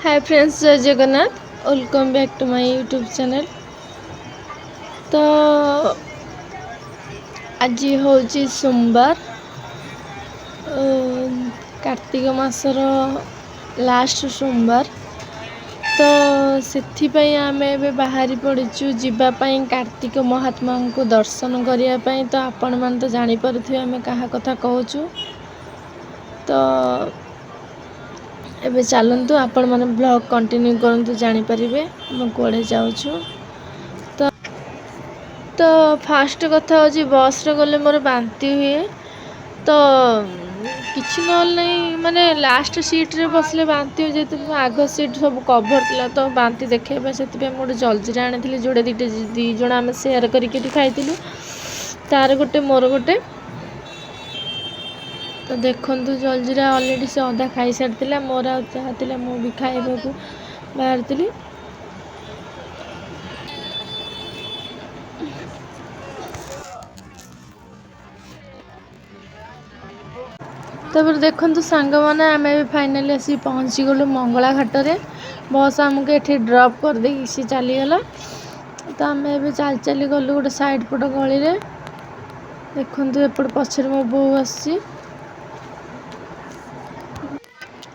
हाय friends, जय Jagannath. Welcome back to my YouTube channel. तो आज हूँ सोमवार, कार्तिक मासर लास्ट सोमवार। तो से आम ए बाहरी पड़ीचु जीवाई कार्तिक महात्मा को दर्शन करने। तो आपण मैंने तो जानीपे आम क्या कथा कहूँ। तो एबे चलतु आपण मैंने ब्लॉग कंटिन्यू करंतु जानीपारे मैं कौड़े जाऊँ। तो फास्ट कथा हूँ बस रे गले मोर बांती हुए। तो किसी नहीं माने लास्ट सीट रे बसले बांती हुए, जेहेतु आग सीट सब कभर थी तो बांती देखा से गोटे जलजीरा आनी जोड़े दी जन आम सेयार करके खाई तार गोटे मोर गोटे। तो देखु जलजीरा अलरेडी से अधा खाई सारी मोर आहा मु भी खाइबा को बाहरी। तब देखु सांग मैंने आम भी फाइनाली आसी पहुँची गलु मंगला घाट। बस आमको ये ड्रप कर दे सी चलीगला। तो आम ए चल चली गलु गोटे साइड पट गली। देखु एपट पछर मो बो आसी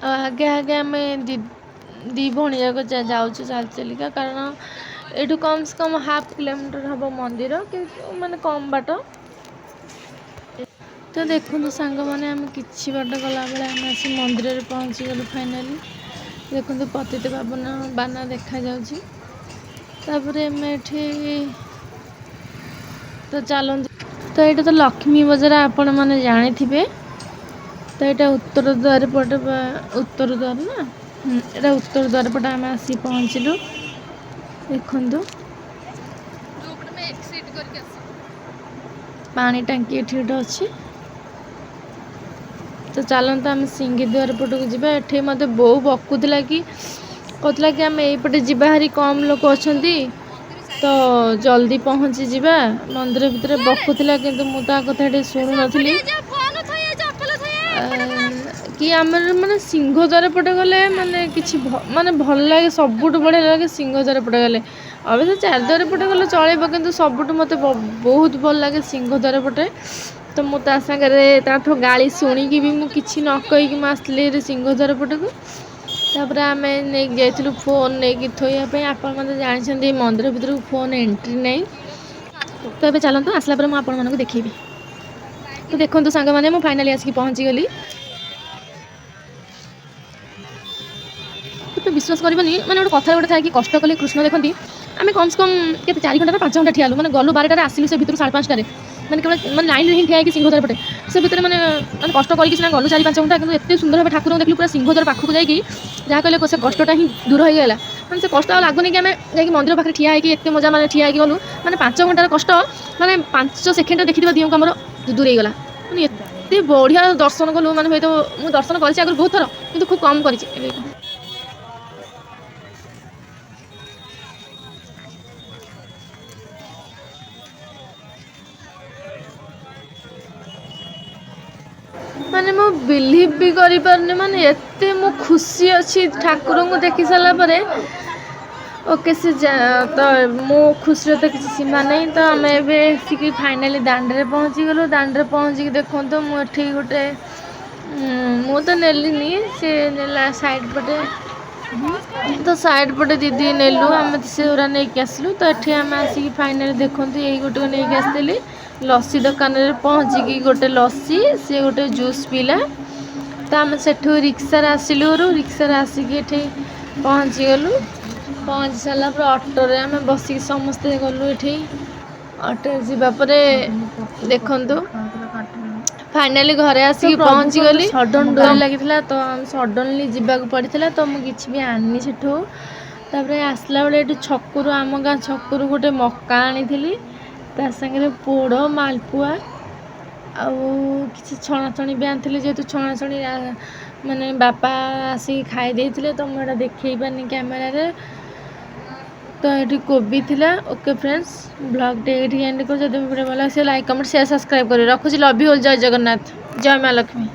आगे आगे आम दी भणी जाक जाऊँ चल चलिका, कारण ये कम से कम हाफ किलोमीटर हम मंदिर कि माने कम बाट। तो देखो सांग मैंने आम कि बाट गला बेले आम आसी मंदिर में पहुँची गलु फाइनाली। देखो पतित पावन बाना देखा जाउछि। तापर तो चलते। तो ये तो लक्ष्मी बजार आपण मैंने जानी थे। तो यहाँ उत्तर द्वार पटे उत्तर द्वार ना, यहाँ उत्तर द्वार पटे आम आसी पहुँचलु। देखु पानी टांकी ये अच्छी। तो चलते आम सिंगी द्वार पटक जावा। ये मत बो बकुला कि कहला कि आम यपटे जारी कम लोक अच्छा तो जल्दी पहुँची जावा मंदिर भितर बकुला, किंतु मुझे कथा शुणु नी कि आम माने सिंहद्वार पटे गले माने किसी माने भल लगे। सबुठ बढ़िया लगे सिंहद्वार पटे गले। अवश्य चारद्वार पटे गले चलेब, किंतु सबुठ मत बहुत भल लगे सिंहद्वार पटे। तो मुझे सागर ताठो गाली शुणिकी भी मुझे किसी न कहीकि आसली सिंहद्वार पटे को। तापर आम नहीं जाइलु फोन नहीं थोड़ापी। आपण मैंने जानते मंदिर भर को फोन एंट्री नहीं। तो ये चलते आसला पर मुझे देखी। तो देखो सांग मैंने मुझे फाइनाली आसिक पहुँची गली। तो विश्वास करनी माने गोटे कथा गोटे था कि कष्ट कले कृष्ण देखती। आम कम से कम के 4 घंटा 5 घंटा ठियालु मैंने गलु 12 आसिलु से भर 5:30 मैंने केवल मैंने लाइन में ठिया सिंहद्वार पटे से भितर मैंने कष्ट करके गलु 4-5 घंटा, कि एत सुंदर भाव ठाकुर देखलु पूरा सिंहद्वार पाखक जाकि जहाँ कहले से कष्टा ही दूर हो गला। मैंने से कष्ट लगुनि कि आम जा मंदिर पाखे ठिया एत मजा मैंने ठिया गलु मैंने 5 घंटार कष्ट मैंने 5 सेकेंड देखी दियो आमर दूर होगा। मैंने एत बढ़िया दर्शन कलु मैंने हूँ तो मुझे दर्शन कर आगे बहुत थर कि खूब कम कर। माने मो बिलीव भी करि पारने माने एते मो खुशी अच्छी ठाकुर को देखि सारा परे। ओके से तो मो खुशी तो किसी सीमा नहीं। तो आम एसिक फाइनाली दांडे पहुँची गलु। दांडे पहुँचिक देखो तो मुझे गोटे मु तो नेलिनी से नेला साइड पटे। तो साइड पटे दीदी नेलु आम से नहीं आसलु। तो ये आम आसिक फाइनाली देखो यही गोटे नहीं आसती लस्सी दुकान रे पहुँचिकी गोटे लस्सी सी गोटे जूस पीला। तो आम से रिक्सा आसलु। रिक्सा आसिक ये पहुँची गलु। पहुँची सारा पर ऑटो रे आम बसिक समस्ते गलु। ये ऑटो जावापर देखु फाइनाली घरे आसिक पहुँची गली। सडन डोर लगी तो सडनली जावाक पड़ा। तो मुझे किसी भी आनी सेठू। तापर आसला बेले ये छकुरु आम गाँ छकुरु गोटे मक्का आनी ता संगे पोड़ मालपुआ आउ किसी छणाछणी भी आनी। जेहेतु छणाछणी माने बापा आसिक खाई देते तो मुझे देखे पानी कैमेरा रे। तो ये कोबी थिला। ओके फ्रेंड्स, ब्लॉग टे एंड कर। जब वीडियो भल लाइक कमेंट शेयर सब्सक्राइब कर रखुची। Love you all. जय जगन्नाथ, जय माँ लक्ष्मी।